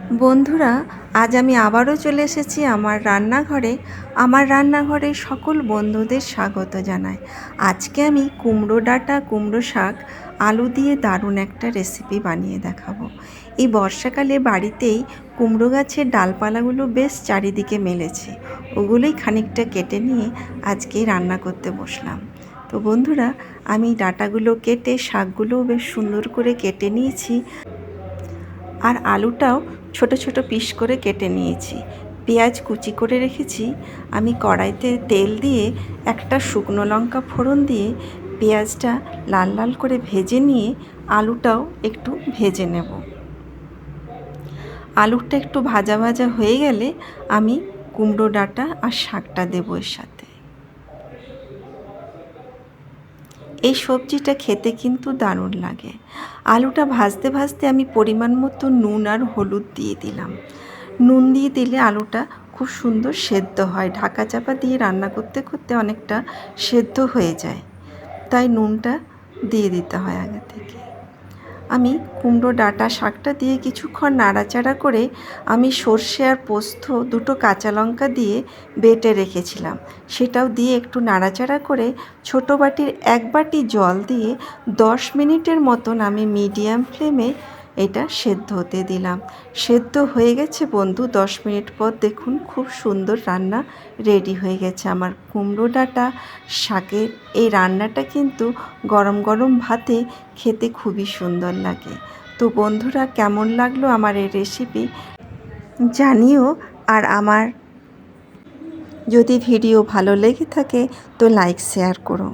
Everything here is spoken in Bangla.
বন্ধুরা, আজ আমি আবারও চলে এসেছি আমার রান্নাঘরে সকল বন্ধুদের স্বাগত জানাই। আজকে আমি কুমড়ো ডাঁটা কুমড়ো শাক আলু দিয়ে দারুণ একটা রেসিপি বানিয়ে দেখাবো। এই বর্ষাকালে বাড়িতেই কুমড়ো গাছের ডালপালাগুলো বেশ চারিদিকে মেলেছে, ওগুলোই খানিকটা কেটে নিয়ে আজকেই রান্না করতে বসলাম। তো বন্ধুরা, আমি ডাঁটাগুলো কেটে শাকগুলোও বেশ সুন্দর করে কেটে নিয়েছি, আর আলুটাও ছোট ছোট পিস করে কেটে নিয়েছি। পেঁয়াজ কুচি করে রেখেছি। আমি কড়াইতে তেল দিয়ে একটা শুকনো লঙ্কা ফোড়ন দিয়ে পেঁয়াজটা লাল লাল করে ভেজে নিয়ে আলুটাও একটু ভেজে নেব। আলুটা একটু ভাজা ভাজা হয়ে গেলে আমি কুমড়ো ডাঁটা আর শাকটা দেবো এর সাথে। এই সবজিটা খেতে কিন্তু দারুণ লাগে। আলুটা ভাজতে ভাজতে আমি পরিমাণ মতো নুন আর হলুদ দিয়ে দিলাম। নুন দিয়ে দিলে আলুটা খুব সুন্দর সেদ্ধ হয়, ঢাকা চাপা দিয়ে রান্না করতে করতে অনেকটা সেদ্ধ হয়ে যায়, তাই নুনটা দিয়ে দিতে হয় আগে থেকে। আমি কুমড়ো ডাঁটা শাকটা দিয়ে কিছুক্ষণ নাড়াচাড়া করে আমি সর্ষে আর পোস্ত দুটো কাঁচা লঙ্কা দিয়ে বেটে রেখেছিলাম, সেটাও দিয়ে একটু নাড়াচাড়া করে ছোটো বাটির 1 বাটি জল দিয়ে 10 মিনিটের মতন আমি মিডিয়াম ফ্লেমে এটা সেদ্ধ হতে দিলাম। সেদ্ধ হয়ে গেছে বন্ধু। 10 মিনিট পর দেখুন খুব সুন্দর রান্না রেডি হয়ে গেছে আমার কুমড়ো ডাঁটা শাকের এই রান্নাটা কিন্তু গরম গরম ভাতে খেতে খুবই সুন্দর লাগে। তো বন্ধুরা, কেমন লাগলো আমার এই রেসিপি জানিও, আর আমার যদি ভিডিও ভালো লেগে থাকে তো লাইক শেয়ার করো।